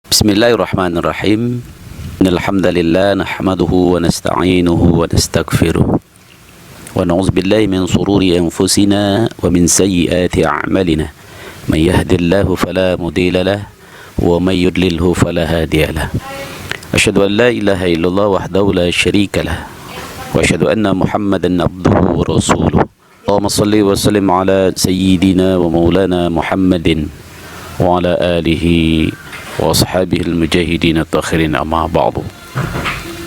Bismillahirrahmanirrahim. Innalhamdalillah nahmaduhu wa nasta'inuhu wa nastaghfiruh. Wa na'udzubillahi min sururi anfusina wa min sayyiati a'malina. Man yahdihillahu fala mudilla lahu wa man yudlilhu fala hadiya lahu. Asyhadu an la ilaha illallah wahdahu la syarika lahu wa asyhadu anna Muhammadan abduhu wa rasuluh. Allahumma shalli wa sallim ala sayyidina wa maulana Muhammadin wa ala alihi wa ashabihi al-mujahidin at-takhirin, amma ba'du.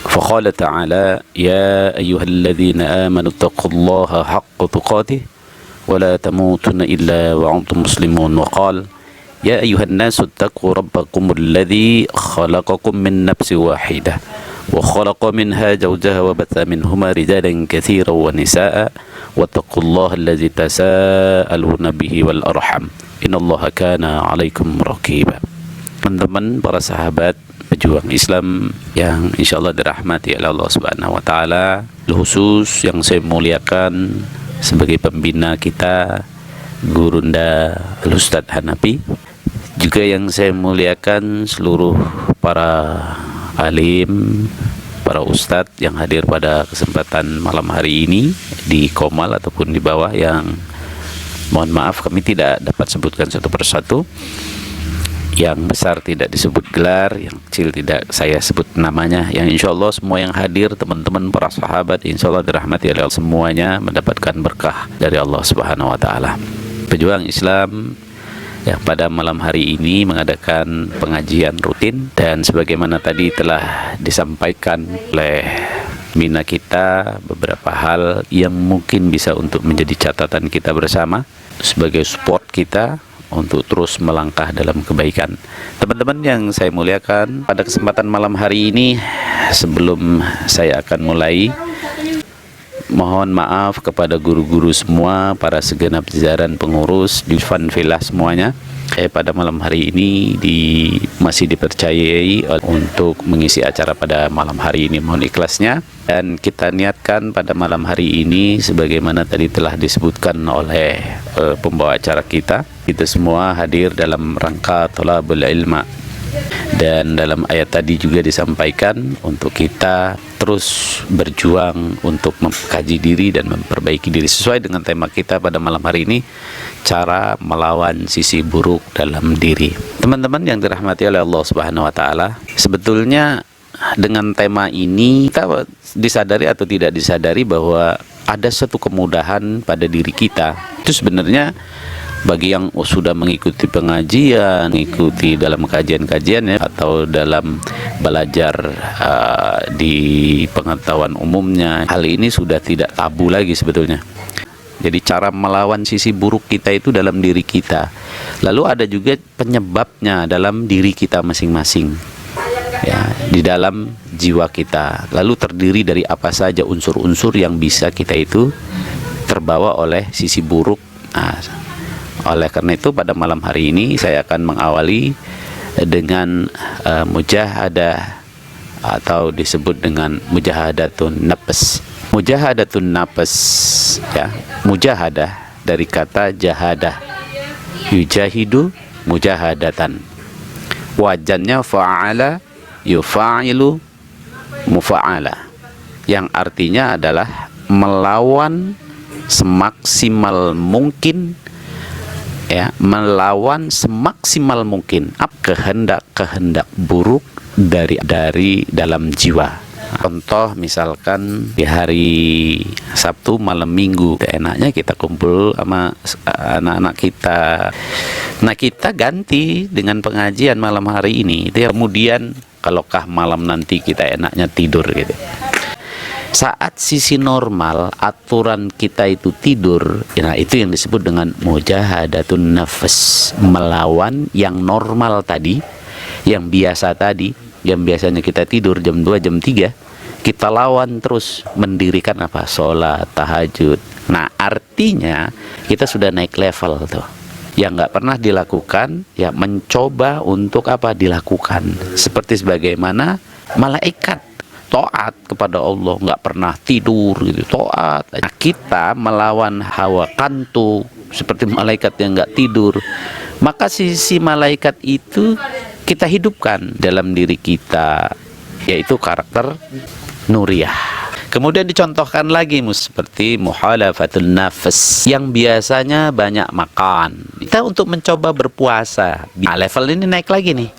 Faqala ta'ala ya ayyuhalladzina amanu taqullaha haqqa tuqatih wa la tamutunna illa wa antum muslimun. Wa qala ya ayyuhan nasu taqu rabbakumul ladzi khalaqakum min nafsin wahidah wa khalaqa minha zawjaha wa batha minhuma rijalan katsiran wa nisaa wattaqullaha alladzi tasaaluna bihi wal arham innallaha kana 'alaikum raqiba. Teman-teman, para sahabat pejuang Islam yang insyaallah dirahmati oleh Allah Subhanahu wa taala, khusus yang saya muliakan sebagai pembina kita Gurunda Al-Ustadz Hanafi, juga yang saya muliakan seluruh para alim, para ustadz yang hadir pada kesempatan malam hari ini di Komal ataupun di bawah, yang mohon maaf kami tidak dapat sebutkan satu persatu. Yang besar tidak disebut gelar, yang kecil tidak saya sebut namanya. Yang insya Allah semua yang hadir, teman-teman para sahabat, insya Allah dirahmati oleh Allah, semuanya mendapatkan berkah dari Allah Subhanahu wa taala. Pejuang Islam yang pada malam hari ini mengadakan pengajian rutin, dan sebagaimana tadi telah disampaikan oleh Mina kita, beberapa hal yang mungkin bisa untuk menjadi catatan kita bersama sebagai support kita untuk terus melangkah dalam kebaikan. Teman-teman yang saya muliakan, pada kesempatan malam hari ini, sebelum saya akan mulai, mohon maaf kepada guru-guru semua, para segenap jajaran pengurus di Fanfilah semuanya. Pada malam hari ini masih dipercayai untuk mengisi acara pada malam hari ini. Mohon ikhlasnya, dan kita niatkan pada malam hari ini sebagaimana tadi telah disebutkan oleh pembawa acara kita semua hadir dalam rangka thalabul ilma. Dan dalam ayat tadi juga disampaikan untuk kita terus berjuang untuk mengkaji diri dan memperbaiki diri sesuai dengan tema kita pada malam hari ini, cara melawan sisi buruk dalam diri. Teman-teman yang dirahmati oleh Allah Subhanahu wa taala, sebetulnya dengan tema ini kita disadari atau tidak disadari bahwa ada satu kemudahan pada diri kita. Itu sebenarnya bagi yang sudah mengikuti pengajian, mengikuti dalam kajian-kajian ya, atau dalam belajar di pengetahuan umumnya, hal ini sudah tidak tabu lagi sebetulnya. Jadi cara melawan sisi buruk kita itu dalam diri kita. Lalu ada juga penyebabnya dalam diri kita masing-masing, ya, di dalam jiwa kita. Lalu terdiri dari apa saja unsur-unsur yang bisa kita itu terbawa oleh sisi buruk. Oleh karena itu pada malam hari ini saya akan mengawali dengan mujahadah, atau disebut dengan mujahadatun nafs. Mujahadatun nafs, ya, mujahadah dari kata jahadah, yujahidu mujahadatan, wajannya fa'ala yufa'ilu mufa'ala, yang artinya adalah melawan semaksimal mungkin, ya, melawan semaksimal mungkin kehendak-kehendak buruk dari dalam jiwa. Contoh misalkan di hari Sabtu malam Minggu, enaknya kita kumpul sama anak-anak kita. Nah, kita ganti dengan pengajian malam hari ini. Itu kemudian kalaukah malam nanti kita enaknya tidur gitu. Saat sisi normal, aturan kita itu tidur, nah itu yang disebut dengan mujahadatun nafs, melawan yang normal tadi, yang biasa tadi, yang biasanya kita tidur jam 2, jam 3, kita lawan terus, mendirikan apa? Sholat, tahajud. Nah, artinya kita sudah naik level tuh. Yang nggak pernah dilakukan, ya mencoba untuk apa? Dilakukan. Seperti sebagaimana malaikat taat kepada Allah, nggak pernah tidur gitu, taat. Nah, kita melawan hawa kantuk seperti malaikat yang nggak tidur, maka sisi malaikat itu kita hidupkan dalam diri kita, yaitu karakter nuriyah. Kemudian dicontohkan lagi seperti muhalafatul nafs, yang biasanya banyak makan. Kita untuk mencoba berpuasa. Nah, level ini naik lagi nih.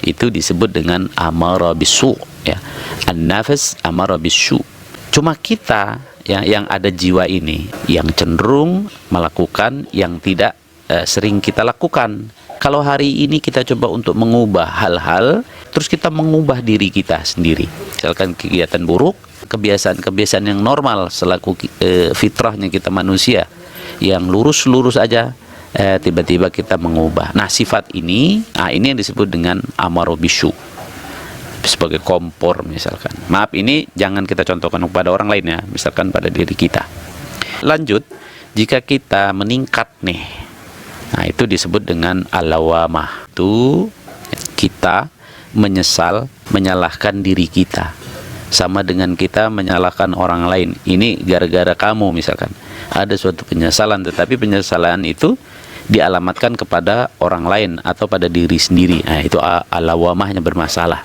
Itu disebut dengan amara bisu, ya. An-nafs amara bisu. Cuma kita yang ada jiwa ini yang cenderung melakukan yang tidak sering kita lakukan. Kalau hari ini kita coba untuk mengubah hal-hal, terus kita mengubah diri kita sendiri. Misalkan kegiatan buruk, kebiasaan-kebiasaan yang normal selaku fitrahnya kita manusia yang lurus-lurus aja, tiba-tiba kita mengubah. Nah, sifat ini, ini yang disebut dengan amaro bisu, sebagai kompor misalkan. Maaf, ini jangan kita contohkan kepada orang lain ya, misalkan pada diri kita. Lanjut, jika kita meningkat nih, nah itu disebut dengan alawamah. Itu kita menyesal, menyalahkan diri kita. Sama dengan kita menyalahkan orang lain. Ini gara-gara kamu misalkan. Ada suatu penyesalan, tetapi penyesalan itu dialamatkan kepada orang lain atau pada diri sendiri. Nah, itu alawamahnya bermasalah.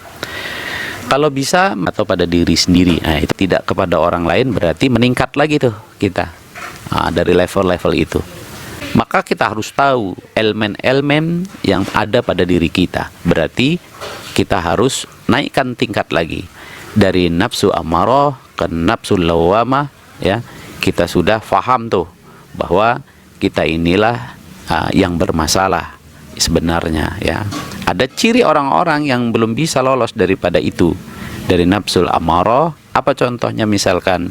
Kalau bisa atau pada diri sendiri, nah itu tidak kepada orang lain, berarti meningkat lagi tuh kita dari level-level itu. Maka kita harus tahu elemen-elemen yang ada pada diri kita. Berarti kita harus naikkan tingkat lagi dari nafsu amarah ke nafsu lawamah, ya. Kita sudah faham tuh bahwa kita inilah yang bermasalah sebenarnya, ya. Ada ciri orang-orang yang belum bisa lolos daripada itu, dari nafsul amarah. Apa contohnya? Misalkan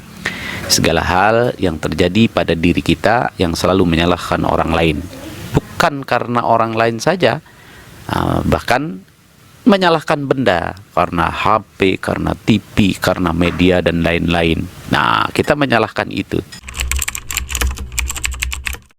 segala hal yang terjadi pada diri kita yang selalu menyalahkan orang lain, bukan karena orang lain saja, bahkan menyalahkan benda, karena HP, karena TV, karena media dan lain-lain. Nah, kita menyalahkan itu.